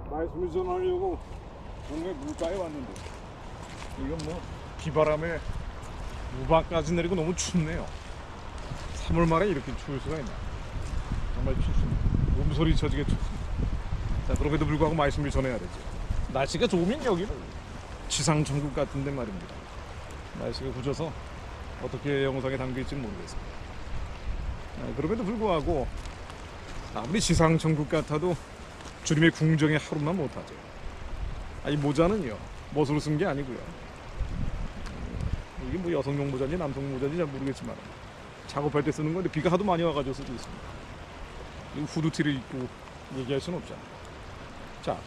말씀을 전하려고 동네 물가에 왔는데 이건 뭐 비바람에 우박까지 내리고 너무 춥네요. 3월 말에 이렇게 추울 수가 있나. 정말 춥습니다. 몸소리 쳐지게 춥습니다. 자, 그럼에도 불구하고 말씀을 전해야 되죠. 날씨가 좋으면 여기는 지상천국 같은데 말입니다. 날씨가 굳어서 어떻게 영상에 담길지는 모르겠습니다. 그럼에도 불구하고 아무리 지상천국 같아도 주님의 궁정에 하루만 못하죠. 이 모자는요, 멋으로 쓴 게 아니고요. 이게 뭐 여성용 모자인지 남성 모자인지 잘 모르겠지만 작업할 때 쓰는 건데 비가 하도 많이 와가지고 쓰고 있습니다. 이 후드티를 입고 얘기할 수는 없잖아요. 자,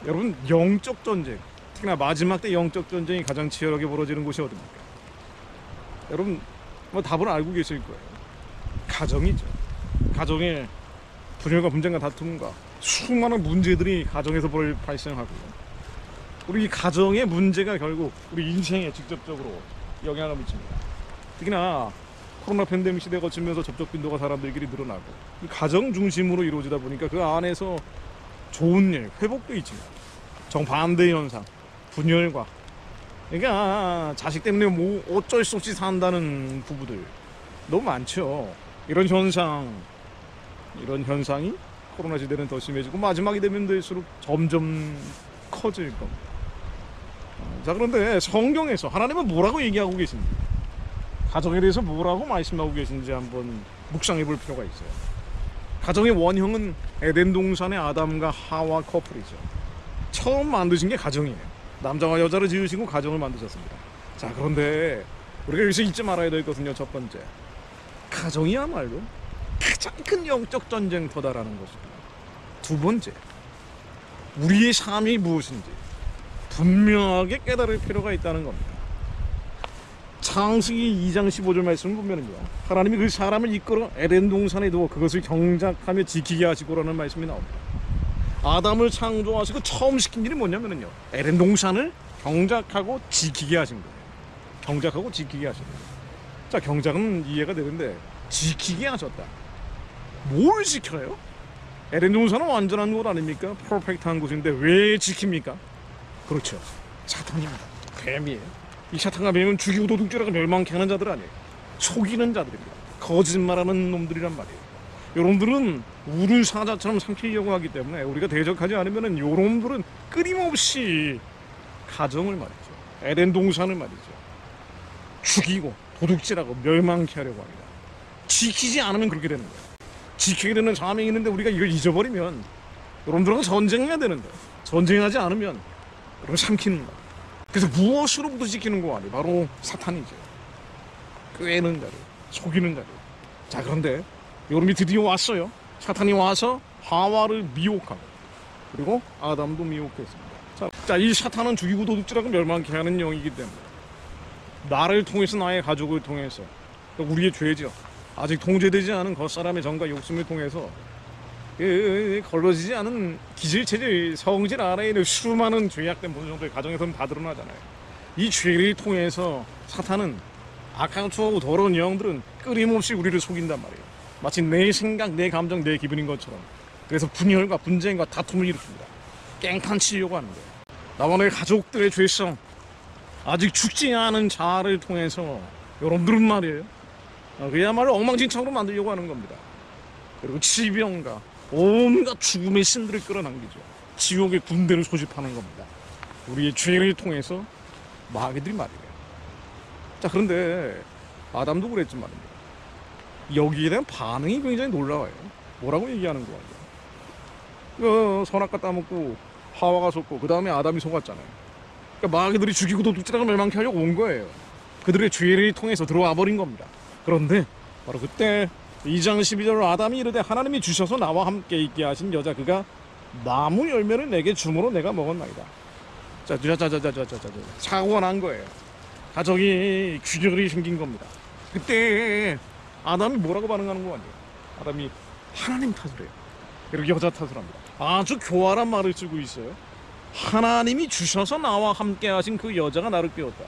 여러분, 영적 전쟁, 특히나 마지막 때 영적 전쟁이 가장 치열하게 벌어지는 곳이 어디입니까? 여러분, 뭐 답을 알고 계실 거예요. 가정이죠. 가정에 분열과 분쟁과 다툼과 수많은 문제들이 가정에서 발생하고요. 우리 가정의 문제가 결국 우리 인생에 직접적으로 영향을 미칩니다. 특히나 코로나 팬데믹 시대에 거치면서 접촉 빈도가 사람들끼리 늘어나고 이 가정 중심으로 이루어지다 보니까 그 안에서 좋은 일, 회복도 있지만 정반대 현상, 분열과, 그러니까 자식 때문에 뭐 어쩔 수 없이 산다는 부부들 너무 많죠. 이런 현상이 코로나 시대는 더 심해지고 마지막이 되면 될수록 점점 커질 겁니다. 자, 그런데 성경에서 하나님은 뭐라고 얘기하고 계신지, 가정에 대해서 뭐라고 말씀하고 계신지 한번 묵상해 볼 필요가 있어요. 가정의 원형은 에덴 동산의 아담과 하와 커플이죠. 처음 만드신 게 가정이에요. 남자와 여자를 지으시고 가정을 만드셨습니다. 자, 그런데 우리가 여기서 잊지 말아야 될 것은요, 첫 번째, 가정이야말로 가장 큰 영적 전쟁터다라는 것입니다. 두 번째, 우리의 삶이 무엇인지 분명하게 깨달을 필요가 있다는 겁니다. 창세기 2장 15절 말씀을 보면은요, 하나님이 그 사람을 이끌어 에덴 동산에 두어 그것을 경작하며 지키게 하시고라는 말씀이 나옵니다. 아담을 창조하시고 처음 시킨 일이 뭐냐면은요, 에덴 동산을 경작하고 지키게 하신 거예요. 경작하고 지키게 하신 거예요. 자, 경작은 이해가 되는데 지키게 하셨다. 뭘 지켜요? 에덴 동산은 완전한 곳 아닙니까? 퍼펙트한 곳인데 왜 지킵니까? 그렇죠, 사탄입니다. 뱀이에요. 이 사탄과 뱀은 죽이고 도둑질하고 멸망케 하는 자들 아니에요. 속이는 자들입니다. 거짓말하는 놈들이란 말이에요. 여러분들은 우는 사자처럼 삼키려고 하기 때문에 우리가 대적하지 않으면 여러분들은 끊임없이 가정을 말이죠, 에덴 동산을 말이죠, 죽이고 도둑질하고 멸망케 하려고 합니다. 지키지 않으면 그렇게 되는 거예요. 지키게 되는 사명이 있는데 우리가 이걸 잊어버리면 여러분들하고 전쟁해야 되는데 전쟁하지 않으면 여러분 삼키는 거예요. 그래서 무엇으로부터 지키는 거 아니에요? 바로 사탄이죠. 꾀는 자들, 속이는 자들. 자, 그런데 여러분이 드디어 왔어요. 사탄이 와서 하와를 미혹하고 그리고 아담도 미혹했습니다. 자, 이 사탄은 죽이고 도둑질하고 멸망케 하는 영이기 때문에 나를 통해서, 나의 가족을 통해서, 우리의 죄죠, 아직 통제되지 않은 겉사람의 정과 욕심을 통해서 걸러지지 않은 기질체질, 성질 안에 있는 수많은 죄악된 본성들 가정에서는 다 드러나잖아요. 이 죄를 통해서 사탄은, 악하고 추하고 더러운 영들은 끊임없이 우리를 속인단 말이에요. 마치 내 생각, 내 감정, 내 기분인 것처럼. 그래서 분열과 분쟁과 다툼을 일으킵니다. 깽판치려고 하는 거예요. 나와 내 가족들의 죄성, 아직 죽지 않은 자아를 통해서 여러분들은 말이에요, 그야말로 엉망진창으로 만들려고 하는 겁니다. 그리고 질병과 온갖 죽음의 신들을 끌어당기죠. 지옥의 군대를 소집하는 겁니다. 우리의 죄를 통해서 마귀들이 말이에요. 자, 그런데 아담도 그랬지만 여기에 대한 반응이 굉장히 놀라워요. 뭐라고 얘기하는 거예요? 선악과 따먹고 하와가 속고 그 다음에 아담이 속았잖아요. 그러니까 마귀들이 죽이고 도둑질하고 멸망케 하려고 온 거예요. 그들의 죄를 통해서 들어와 버린 겁니다. 그런데 바로 그때 2장 12절로 아담이 이르되 하나님이 주셔서 나와 함께 있게 하신 여자 그가 나무 열매를 내게 주므로 내가 먹었나이다. 자, 사고가 난 거예요. 가정이 균열이 생긴 겁니다. 그때 아담이 뭐라고 반응하는 거 아니에요? 아담이 하나님 탓을 해요. 그리고 여자 탓을 합니다. 아주 교활한 말을 쓰고 있어요. 하나님이 주셔서 나와 함께 하신 그 여자가 나를 깨웠다.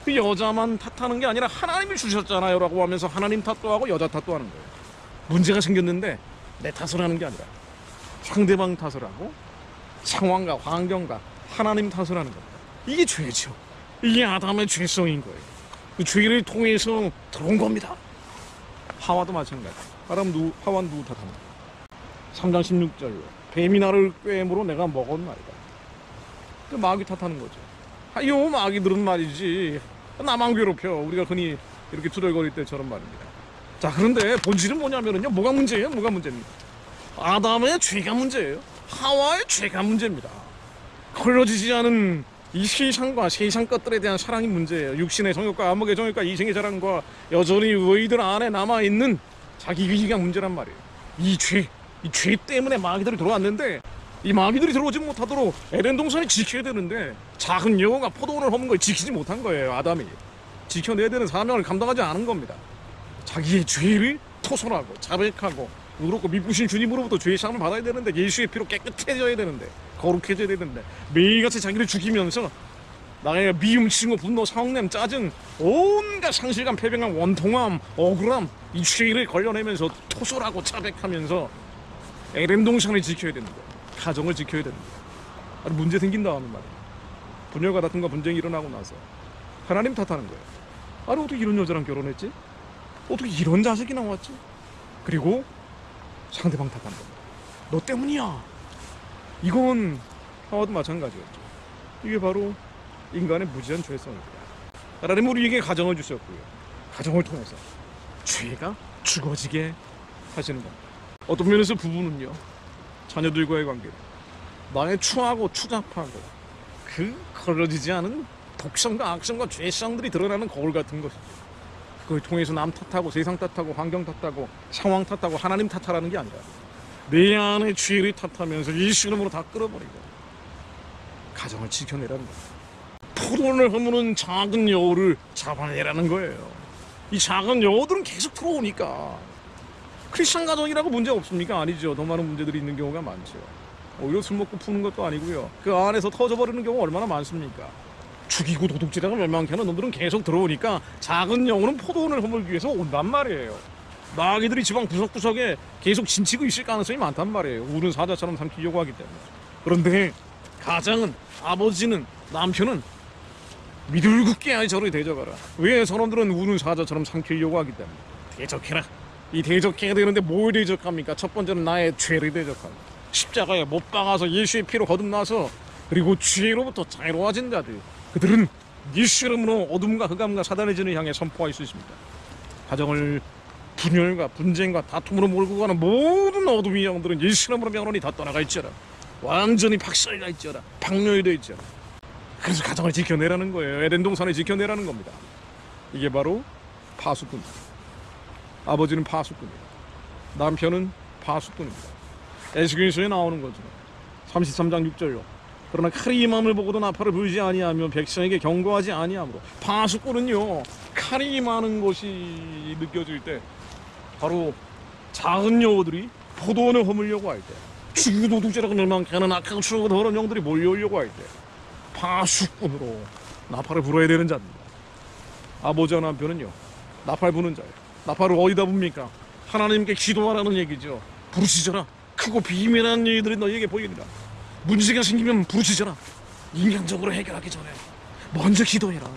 그 여자만 탓하는 게 아니라 하나님이 주셨잖아요 라고 하면서 하나님 탓도 하고 여자 탓도 하는 거예요. 문제가 생겼는데 내 탓을 하는 게 아니라 상대방 탓을 하고 상황과 환경과 하나님 탓을 하는 겁니다. 이게 죄죠. 이게 아담의 죄성인 거예요. 그 죄를 통해서 들어온 겁니다. 하와도 마찬가지. 하와는 누구 탓합니까? 3장 16절로 뱀이 나를 꿰므로 내가 먹었나이다. 그 마귀 탓하는 거죠. 요 마귀들은 말이지 나만 괴롭혀. 우리가 흔히 이렇게 투덜거릴 때처럼 말입니다. 자, 그런데 본질은 뭐냐면요, 뭐가 문제예요? 뭐가 문제입니다. 아담의 죄가 문제예요. 하와의 죄가 문제입니다. 걸러지지 않은 이 세상과 세상 것들에 대한 사랑이 문제예요. 육신의 정욕과 안목의 정욕과 이생의 자랑과 여전히 너희들 안에 남아있는 자기 의지가 문제란 말이에요. 이 죄 때문에 마귀들이 들어왔는데, 이 마귀들이 들어오지 못하도록 에덴 동산이 지켜야 되는데 작은 여우가 포도원을 허문 걸 지키지 못한 거예요. 아담이 지켜내야 되는 사명을 감당하지 않은 겁니다. 자기의 죄를 토설하고 자백하고, 그렇고 미쁘신 주님으로부터 죄의 사함을 받아야 되는데, 예수의 피로 깨끗해져야 되는데, 거룩해져야 되는데, 매일같이 자기를 죽이면서 나의 미움, 징후, 분노, 성냄, 짜증, 온갖 상실감, 패배감, 원통함, 억울함, 이 죄를 걸려내면서 토설하고 자백하면서 에덴 동산을 지켜야 되는 거예요. 가정을 지켜야 되는 거예요. 아니, 문제 생긴다 하는 말이에요. 분열과 다툼과 분쟁이 일어나고 나서 하나님 탓하는 거예요. 아니, 어떻게 이런 여자랑 결혼했지? 어떻게 이런 자식이 나왔지? 그리고 상대방 탓하는 겁니다. 너 때문이야. 이건 하와도 마찬가지였죠. 이게 바로 인간의 무지한 죄성입니다. 하나님 우리에게 가정을 주셨고요, 가정을 통해서 죄가 죽어지게 하시는 겁니다. 어떤 면에서 부부는요, 자녀들과의 관계, 나의 추하고 추잡하고 그 걸러지지 않은 독성과 악성과 죄성들이 드러나는 거울 같은 것이죠. 그걸 통해서 남 탓하고 세상 탓하고 환경 탓하고 상황 탓하고 하나님 탓하라는 게 아니라 내 안의 죄를 탓하면서 예수 이름으로 다 끌어버리고 가정을 지켜내라는 거예요. 포도원을 허무는 작은 여우를 잡아내라는 거예요. 이 작은 여우들은 계속 들어오니까 크리스천 가정이라고 문제 없습니까? 아니죠. 더 많은 문제들이 있는 경우가 많죠. 오히려 술 먹고 푸는 것도 아니고요, 그 안에서 터져버리는 경우가 얼마나 많습니까? 죽이고 도둑질하고 멸망케 하는 놈들은 계속 들어오니까 작은 여우는 포도원을 허물기 위해서 온단 말이에요. 마귀들이 지방 구석구석에 계속 진치고 있을 가능성이 많단 말이에요. 우는 사자처럼 삼키려고 하기 때문에. 그런데 가장은, 아버지는, 남편은 미들궂게 아이 저를 대적하라. 왜? 저놈들은 우는 사자처럼 삼키려고 하기 때문에. 대적해라. 이 대적해야 되는데 뭘 대적합니까? 첫 번째는 나의 죄를 대적합니다. 십자가에 못 박아서 예수의 피로 거듭나서, 그리고 죄로부터 자유로워진 자들, 그들은 예수 이름으로 어둠과 흑암과 사단의 진을 향해 선포할 수 있습니다. 가정을 분열과 분쟁과 다툼으로 몰고 가는 모든 어둠의 영들은 예수 이름으로 영원히 다 떠나가 있지어라. 완전히 박살나 있지어라. 박멸되어 있지어라. 그래서 가정을 지켜내라는 거예요. 에덴 동산을 지켜내라는 겁니다. 이게 바로 파수꾼입니다. 아버지는 파수꾼이에요. 남편은 파수꾼입니다. 에스겔서에 나오는 거죠. 33장 6절로 그러나 칼이 임함을 보고도 나팔을 불지 아니하며 백성에게 경고하지 아니하므로. 파수꾼은요, 칼이 임하는 것이 느껴질 때 바로 작은 여우들이 포도원을 허물려고 할 때, 죽이고 도둑질하고 멸망케 하는 악하고 추하고 더러운 영들이 몰려오려고 할 때 파수꾼으로 나팔을 불어야 되는 자입니다. 아버지와 남편은요, 나팔 부는 자예요. 나팔을 어디다 붑니까? 하나님께 기도하라는 얘기죠. 부르짖어라. 크고 비밀한 일들이 너희에게 보이리라. 문제가 생기면 부르짖어라. 인간적으로 해결하기 전에 먼저 기도해라.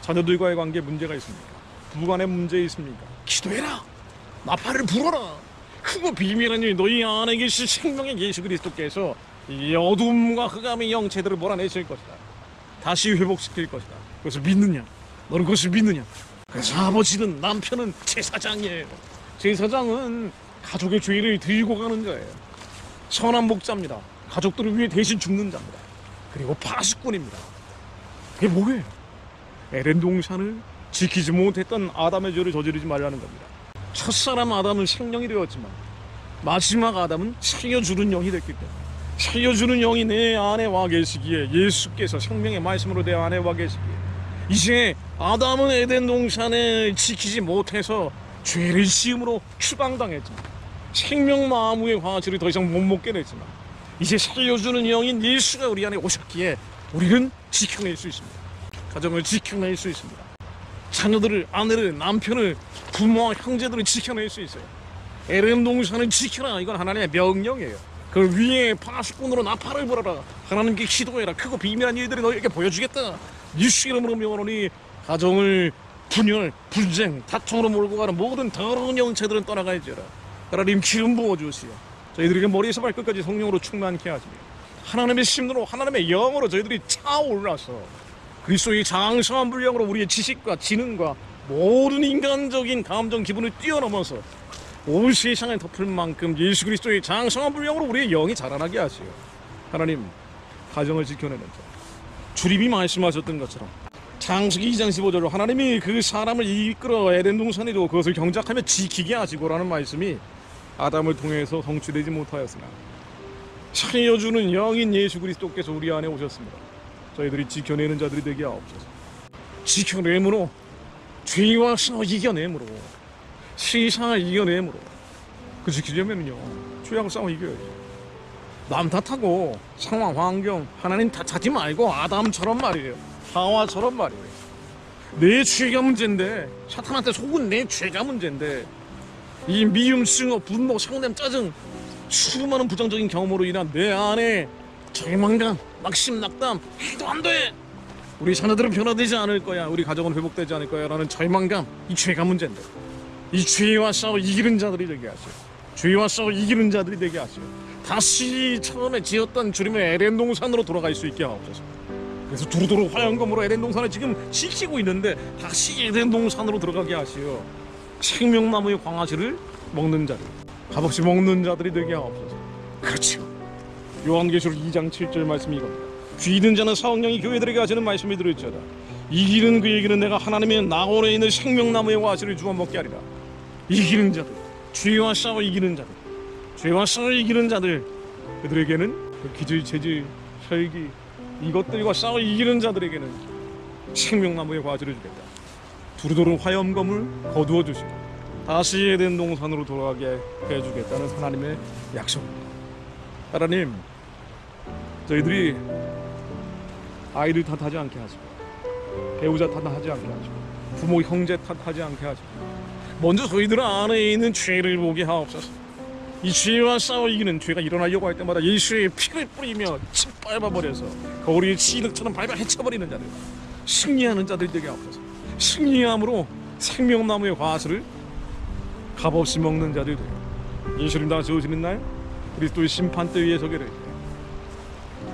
자녀들과의 관계에 문제가 있습니까? 부부간에 문제 있습니까? 기도해라. 나팔을 불어라. 크고 비밀한 일, 너희 안에 계신 생명의 예수 그리스도께서 이 어둠과 흑암의 영체들을 몰아내실 것이다. 다시 회복시킬 것이다. 그것을 믿느냐? 너는 그것을 믿느냐? 그래서 아버지는, 남편은 제사장이에요. 제사장은 가족의 죄를 들고 가는 자예요. 선한 목자입니다. 가족들을 위해 대신 죽는 자입니다. 그리고 파수꾼입니다. 그게 뭐예요? 에덴 동산을 지키지 못했던 아담의 죄를 저지르지 말라는 겁니다. 첫사람 아담은 생명이 되었지만 마지막 아담은 살려주는 영이 됐기 때문에, 살려주는 영이 내 안에 와 계시기에, 예수께서 생명의 말씀으로 내 안에 와 계시기에, 이제 아담은 에덴 동산을 지키지 못해서 죄를 지음으로 추방당했지만, 생명 마무의 화질을 더 이상 못 먹게 됐지만, 이제 살려주는 영인 예수가 우리 안에 오셨기에 우리는 지켜낼 수 있습니다. 가정을 지켜낼 수 있습니다. 자녀들을, 아내를, 남편을, 부모와 형제들을 지켜낼 수 있어요. 에덴 동산을 지켜라. 이건 하나님의 명령이에요. 그 위에 파수꾼으로 나팔을 불어라. 하나님께 기도해라. 크고 비밀한 일들을 너희에게 보여주겠다. 예수 이름으로 명하노니 가정을 분열, 분쟁, 다툼으로 몰고 가는 모든 더러운 영체들은 떠나가야지라. 하나님 기름 부어주시오. 저희들에게 머리에서 발끝까지 성령으로 충만케 하시며 하나님의 심으로 하나님의 영으로 저희들이 차올라서 그리스도의 장성한 분량으로 우리의 지식과 지능과 모든 인간적인 감정 기분을 뛰어넘어서 온 세상을 덮을 만큼 예수 그리스도의 장성한 분량으로 우리의 영이 자라나게 하시오. 하나님 가정을 지켜내는 자, 주님이 말씀하셨던 것처럼 창세기 2장 15절로 하나님이 그 사람을 이끌어 에덴 동산에 두고 그것을 경작하며 지키게 하시고라는 말씀이 아담을 통해서 성취되지 못하였으나 살려주는 영인 예수 그리스도께서 우리 안에 오셨습니다. 저희들이 지켜내는 자들이 되게 하옵소서. 지켜내므로 죄와 싸워 이겨내므로 세상을 이겨내므로 그 지키려면요 죄하고 싸워 이겨야죠. 남 탓하고 상황 환경 하나님 탓하지 말고 아담처럼 말이에요. 하와처럼 말이에요. 내 죄가 문제인데 사탄한테 속은 내 죄가 문제인데 이 미움, 증오, 분노, 상냄, 짜증 수많은 부정적인 경험으로 인한 내 안에 절망감, 낙심, 낙담 해도 안 돼. 우리 자녀들은 변화되지 않을 거야. 우리 가정은 회복되지 않을 거야 라는 절망감, 이 죄가 문제인데 이 죄와 싸워 이기는 자들이 되게 하시오. 죄와 싸워 이기는 자들이 되게 하시오. 다시 처음에 지었던 주님의 에덴 동산으로 돌아갈 수 있게 하옵소서. 그래서 두루두루 화영검으로 에덴 동산을 지금 지키고 있는데 다시 에덴 동산으로 들어가게 하시오. 생명나무의 광아지를 먹는 자들, 값없이 먹는 자들이 되게 하옵소서. 그렇죠. 요한계시록 2장 7절 말씀이 이겁니다. 귀 있는 자는 성령이 교회들에게 하시는 말씀이 들을지어다. 이기는 그에게는 내가 하나님의 나원에 있는 생명나무의 과실을 주어 먹게 하리라. 이기는 자들, 죄와 싸워 이기는 자들, 죄와 싸워 이기는 자들, 그들에게는 그 기질, 체질, 혈기 이것들과 싸워 이기는 자들에게는 생명나무의 과실을 주겠다. 두루두루 화염검을 거두어 주시고 다시 에덴 동산으로 돌아가게 해주겠다는 하나님의 약속입니다. 하나님, 저희들이 아이들 탓하지 않게 하시고 배우자 탓하지 않게 하시고 부모 형제 탓하지 않게 하시고 먼저 저희들 안에 있는 죄를 보게 하옵소서. 이 죄와 싸워 이기는 죄가 일어나려고 할 때마다 예수의 피를 뿌리며 짓밟아버려서 거울이 치늑처럼 밟아 헤쳐버리는 자들, 승리하는 자들 되게 하옵소서. 승리함으로 생명나무의 과실을 값없이 먹는 자들 되요. 예수님 다시 오시는 날 그리스도의 심판대 위에 서게 될 때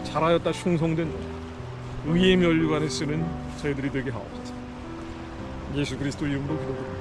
잘하였다 충성된 자, 의의 면류관을 쓰는 저희들이 되게 하옵소서. 예수 그리스도 이름으로 기도드립니다.